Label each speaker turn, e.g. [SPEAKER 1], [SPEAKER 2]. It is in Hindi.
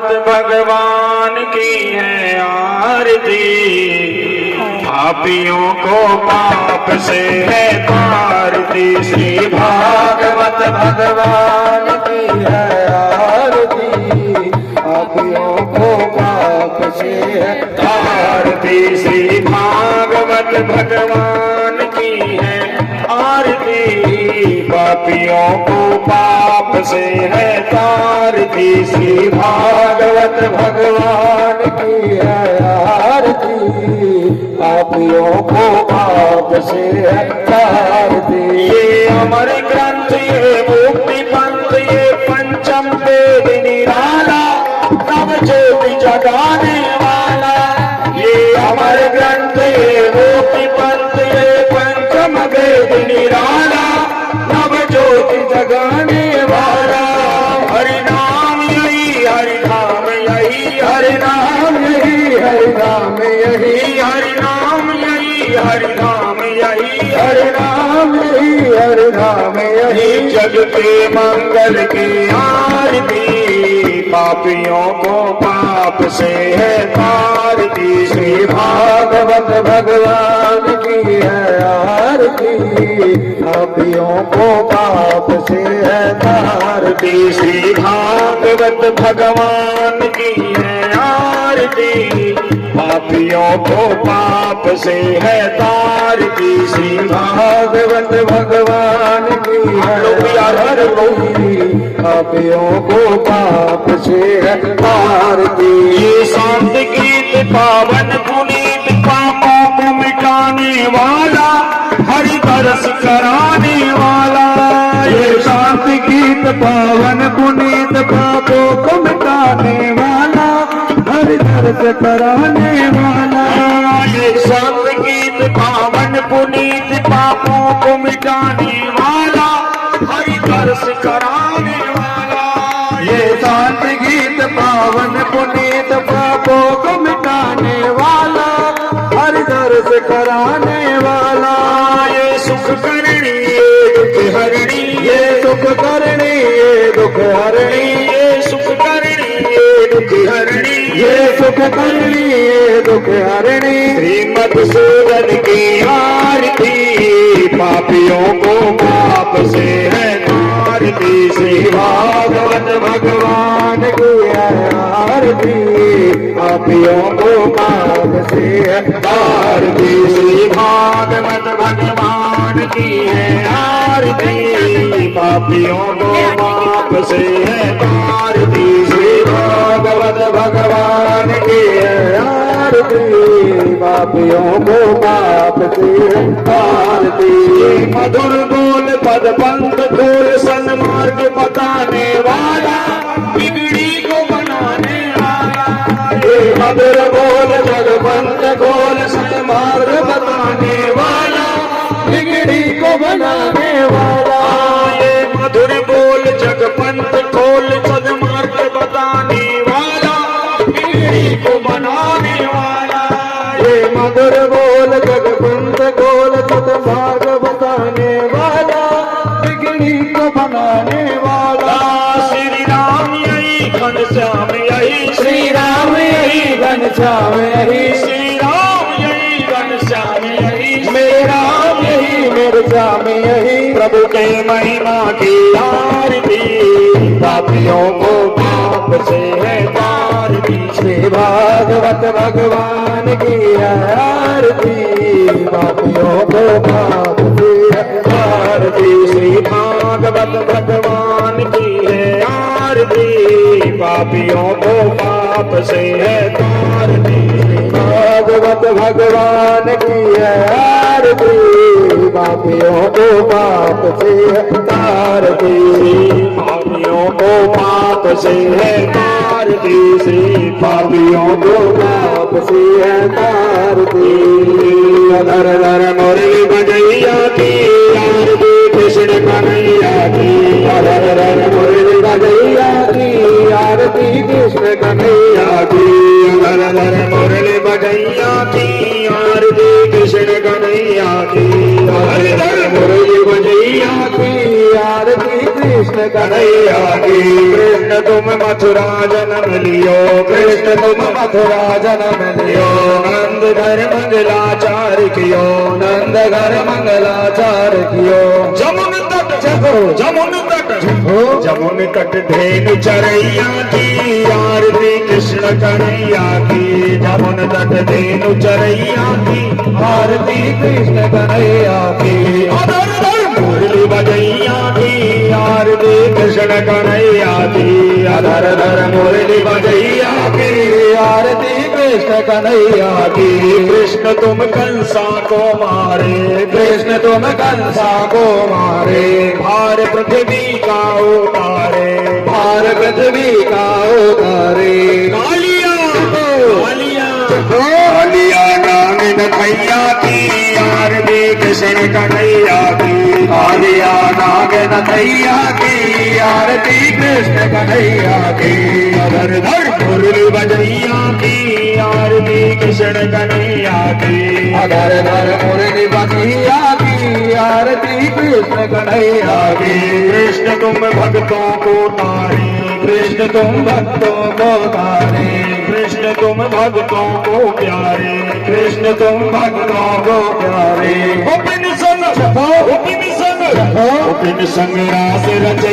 [SPEAKER 1] भागवत भगवान की है आरती। पापियों को पाप से है तारती। श्री भागवत भगवान की है आरती। पापियों को पाप से है तारती। श्री भागवत भगवान की है आरती। पापियों को पाप से है तारती। श्री भागवत भगवान की है आरती। पापियों को पाप से है तारती। ये अमर ग्रंथ, ये मुक्ति पंथ, ये पंचम वेद निराला, नव ज्योति जगाने वाला। ये अमर ग्रंथ, ये मुक्ति पंथ, ये पंचम वेद निराला, नव ज्योति जगाने वाला। हरि नाम यही, हरि नाम यही, हरि नाम यही, हरि नाम यही, हरि नाम यही, हरि नाम यही, हरि नाम यही, हरि नाम यही। जग के मंगल की आरती। पापियों को पाप से है तारती। श्री भागवत भगवान की है आरती। पापियों को पाप से है तारती। श्री भागवत भगवान की है आरती। पापियों को पाप से है तारती। श्री भागवत भगवान की है आरती। पापियों को पाप से है तारती। ये शांत गीत पावन पुनीत, पापों को मिटाने वाला, हरि दर्श कराने वाला। ये शांत गीत पावन पुनीत, पापों को मिटाने वाला, हरि दर्श कराने वाला। ये शांत गीत पावन पुनीत, पापों को मिटाने वाला, हरि दर्श कराने वाला। ये शांत गीत पावन पुनीत, पापों को मिटाने वाला, हरि दर्श कराने वाला। ये सुख करणी, ये दुख हरणी, ये सुख करणी, ये दुख हरणी, ये सुख करणी, ये दुख हरणी, ये सुख करणी, ये दुख हरणी। श्रीमद्सूदन की आरती। पापियों को पाप से है तारती। श्री भागवत भगवान की है आरती। पापियों को पाप से है तारती। श्री भागवत भगवान की है आरती। पापियों को पाप से है तारती। श्री भागवत भगवान की है आरती। पापियों को पाप से है तारती। मधुर बोल पद पंथ खोल, सन्मार्ग बताने वाला, बिगड़ी को बनाने वाला। ये मधुर बोल जग पंथ खोल, सन्मार्ग बताने वाला, बिगड़ी को बनाने वाला। ये मधुर बोल जग पंथ खोल, सन्मार्ग बताने वाला, बिगड़ी को बनाने वाला। ये मधुर बोल जग पंथ खोल, सन्मार्ग बताने वाला, बिगड़ी को बनाने वाला। श्री राम यही घनश्याम यही, श्री राम यही घनश्याम यही, श्री राम यही घनश्याम यही, मेरे राम यही मेरे श्याम यही। प्रभु के महिमा की आरती। पापियों को पाप से है तारती। श्री भागवत भगवान की आरती। पापियों को पाप से है तारती। श्री भागवत भगवान की है आरती। पापियों को पाप से है तारती। श्री भागवत भगवान की है आरती। पापियों को पाप से है तारती। पापियों को पाप से है तारती। श्री पापियों को पाप से है तारती। धर धर मुरली बजैया की आरती। कृष्ण कन्हैया की धर धर मुरली बजैया की आरती। कृष्ण कन्हैया की धर धर मुरली बजैया की आरती। कृष्ण कन्हैया की धर धर मुरली बजैया की आरती। कृष्ण कन्हैया की। कृष्ण तुम मथुरा जन्म लियो, कृष्ण तुम मथुरा जन्म लियो। नंद घर मंगलाचार कियो, नंद घर मंगलाचार कियो। जमुन तट जगो, जमुन तट जगो, जमुन तट धेनु चरैया की। आरती कृष्ण कन्हैया की, जमुन तट धेनु चरैया की। आरती कृष्ण कन्हैया की। अधर धर मुरली बजैया की। आरती कृष्ण कन्हैया की। अधर धर मुरली बजैया की। आरती कृष्ण कन्हैया की। कृष्ण तुम कंसा को मारे, कृष्ण तुम कंसा को मारे। भार पृथ्वी का उतारे, भार पृथ्वी का उतारे। कालिया कालिया कालिया नागिन भैया की। आरती कृष्ण कन्हैया की। कालिया नागिन भैया की। आरती कृष्ण कन्हैया की। अधर धर मुरली बजैया की। आरती कृष्ण कन्हैया की। अधर धर मुरली बजैया की। आरती कृष्ण कन्हैया की। कृष्ण तुम भक्तों को तारे, कृष्ण तुम भक्तों को तारे। कृष्ण तुम भक्तों को प्यारे, कृष्ण तुम भक्तों को प्यारे। उपिन संग उपिन संग उपिन संग रास रचे।